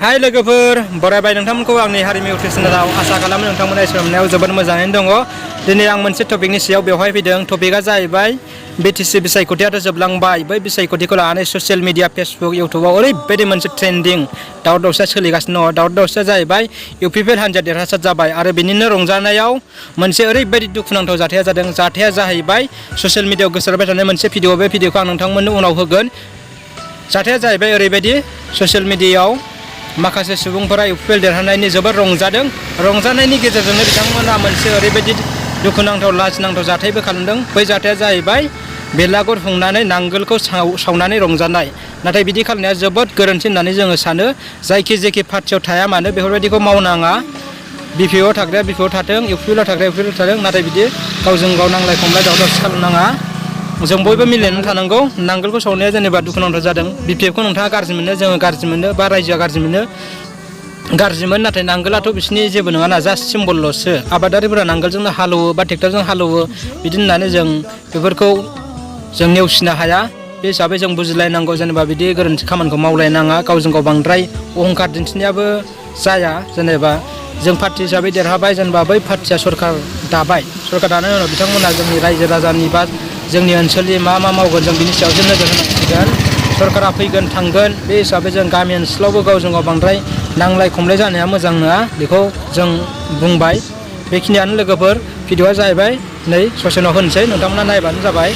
हाय लोगोफोर बरायबाय नोंथांमोनखौ आंनि हारिमु इउटिउब चेनेलाव आसा खालामो नोंथांमोना सोलोंनायाव जोबोद मोजाङैनो दङ। दिनै आं मोनसे टपिकनि सायाव बेवहाय फैदों। टपिकआ जाहैबाय बिटिसि बिसायख'थियाथ' जोबलांबाय। बै बिसायख'थिखौ लानानै ससियेल मिडिया फेसबुक इउटिउबाव ओरैबायदि मोनसे ट्रेन्डिं दावराव दावसिया सोलिगासिनो दङ। दावराव दावसिया जाहैबाय इउपिपिएल हान्जाया देरहासार जाबाय आरो बेनिनो रंजानायाव मोनसे ओरैबायदि दुखुनांथाव जाथाया जादों। जाथाया जाहैबाय ससियेल मिडियायाव गोसारबाय थानाय मोनसे भिडिअ'। बे भिडिअ'खौ आं नोंथांमोननो उनाव होगोन। जाथाया जाहैबाय ओरैबायदि ससियेल मिडियायाव माखासे सुबुंफोरा इउपिपिएल देरहानायनि जोबोद रंजादों। रंजानायनि गेजेरजोंनो बिथांमोना मोनसे ओरैबायदि दुखुनांथाव लाजिनांथाव जाथायबो खालामदों। बै जाथाया जाहैबाय बेलागुर हुंनानै नांगोलखौ सावनानै रंजानाय। नाथाय बिदि खालामनाया जोबोद गोरोन्थि होननानै जोङो सानो। जायखि पार्टियाव थाया मानो बेफोरबायदिखौ मावनाङा। बिपिएफआव थाग्राया बिपिएफआव थाथों, इउपिपिएलआव थाग्राया इउपिपिएलआव थाथों। नाथाय बिदि गावजों गाव नांलाय खमलाय दावराव दावसि खालामनाङा। जों बयबो मिलायनानै थानांगौ। नांगोलखौ सावनाया जेनेबा दुखुनांथाव जादों। बिपिएफखौ नोंथाङा गाज्रि मोनो, जोङो गाज्रि मोनो, बा रायजोआ गाज्रि मोनो। गाज्रिमोन नाथाय नांगोलाथ' बिसिनि जेबो नङाना, जास्ट सिम्बलल'सो। आबादारिफोरा नांगोलजोंनो हालौवो बा ट्रेक्टरजों हालौवो। बिदि होननानै जों बेफोरखौ जों नेवसिनो हाया। बे हिसाबै जों बुजिलायनांगौ। जेनेबा बिदि गोरोन्थि खामानिखौ मावलायनाङा। गावजों गाव बांद्राय अहंखार दिन्थिनायाबो जाया। जेनेबा जों पार्टि हिसाबै देरहाबाय, जेनेबा बै पार्टिया सरकार दाबाय। सरकार दानायनि उनाव बिथांमोना जोंनि रायजो राजानि बा जोंनि ओनसोलनि मा मावगोन जों बिनि सायावसो नोजोर होनांसिगोन। सरकारा फैगोन थांगोन, बे हिसाबै जों गामि ओनसोलावबो गावजों गाव बांद्राय नांलाय खमलाय जानाया मोजां नङा। बेखौ जों बुंबाय। बेखिनियानो लोगोफोर। भिडिअआ जाहैबाय नै ससेनाव होनोसै, नोंथांमोना नायबानो जाबाय।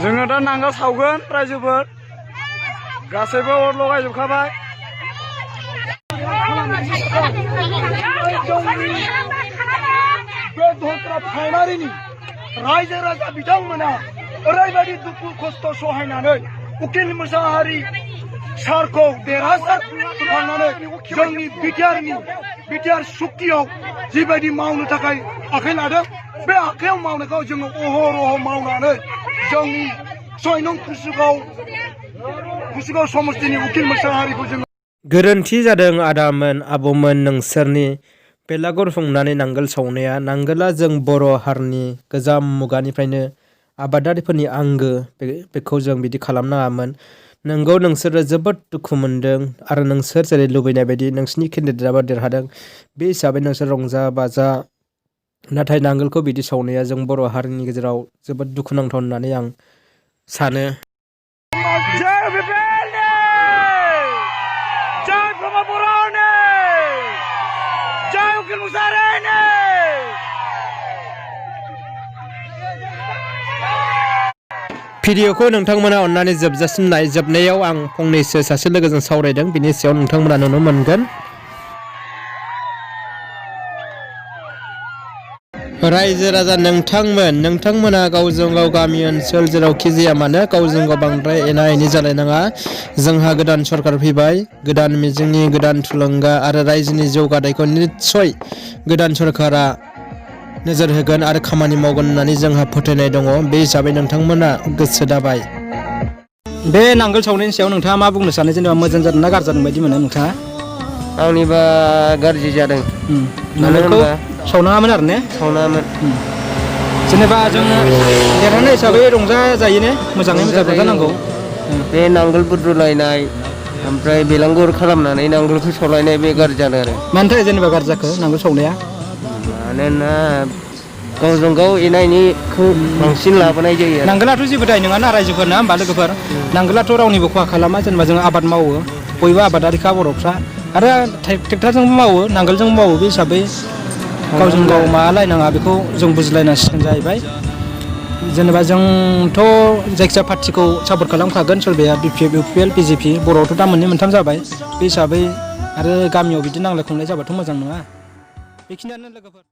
जोङो दा नांगोल सावगोन रायजोफोर गासैबो अर लगायजोबखाबाय। बे धनस्रा फायनारिनि रायजो राजा बिथांमोना ओरैबायदि दुखु खस्थ' सहायनानै उकिल मुसाहारि सारखौ देरहासार खालामनानै जोंनि बिटिआर सुक्तियाव जिबायदि मावनो थाखाय आखाइ लादों, बे आखाइयाव मावनायखौ जोङो अहरह मावनानै जोंनि 6 नं कुसुगाव समस्तिनि उकिल मुसाहारिखौ जोङो गोरोन्थि जादों आदामोन आबौमोन नोंसोरनि बेलागुर हुंनानै नांगोल सावनाया। नांगोला जों बर' हारिनि गोजाम मुगानिफ्रायनो आबादारिफोरनि आंगो। बेखौ जों बिदि खालामनाङामोन। नोंगौ नोंसोरो जोबोद दुखु मोनदों आरो नोंसोर जेरै लुबैनाय बायदि नोंसिनि केन्डिडेटआबो देरहादों। बे हिसाबै नोंसोर रंजा बाजा। नाथाय नांगोलखौ बिदि सावनाया जों बर' हारिनि गेजेराव जोबोद दुखुनांथाव होननानै आं सानो। भिडिअखौ नोंथांमोना अननानै जोबजासिम नाय। जोबनायाव आं फंनैसो सासे लोगोजों सावरायदों, बिनि सायाव नोंथांमोना नुनो मोनगोन। रायजो राजा नोंथांमोना गावजों गाव गामि ओनसोल जेरावखि जाया मानो गावजों गाव बांद्राय एना एनि जालायनाङा। जोंहा गोदान सरकार फैबाय, गोदान मिजिंनि गोदान थुलुंगा आरो रायजोनि जौगानायखौ निस्सय गोदान सरकारा नोजोर होगोन आरो खामानि मावगोन होननानै जोंहा फोथायनाय दङ। बे हिसाबै नोंथांमोना गोसो दाबाय। बे नांगोल सावनायनि सायाव नोंथाङा मा बुंनो सानो? जेनेबा मोजां जादों ना गाज्रि जादों बायदि मोनो नोंथाङा? आंनिबा गाज्रि जादों। नांगोलखौ सावनाङामोन आरो ने? सावनाङामोन। जेनेबा जों देरहानाय हिसाबै रंजाजायो ने? मोजाङै मोजां रंजानांगौ। बे नांगोल बुद्रुलायनाय ओमफ्राय बेलांगुर खालामनानै नांगोलखौ सावलायनाय बे गाज्रि जादों आरो। मानि थाखाय जेनेबा गाज्रि जाखो नांगोल सावनाया? मानोना गावजों गाव एना एनिखौ बांसिन लाबोनाय जायो। नांगोलाथ' जेबो दाय नङाना रायजोफोरना होमबा लोगोफोर? नांगोलाथ' रावनिबो खहा खालामा। जेनेबा जों आबाद मावो, बयबो आबादारिखा बर'फ्रा, आरो ट्रेक्टरजोंबो मावो, नांगोलजोंबो मावो। बे हिसाबै गावजों गाव मालायनाङा, बेखौ जों बुजिलायनांसिगोन जाहैबाय। जेनेबा जोंथ' जायखिजाया पार्टिखौ सापर्ट खालामखागोन। सोरबाया बिपिएफ, इउपिपिएल, बिजेपि। बर'आवथ' दा मोननै मोनथाम जाबाय। बे हिसाबै आरो गामियाव बिदि नांलाय खमलाय जाबाथ' मोजां नङा। बेखिनियानो लोगोफोर।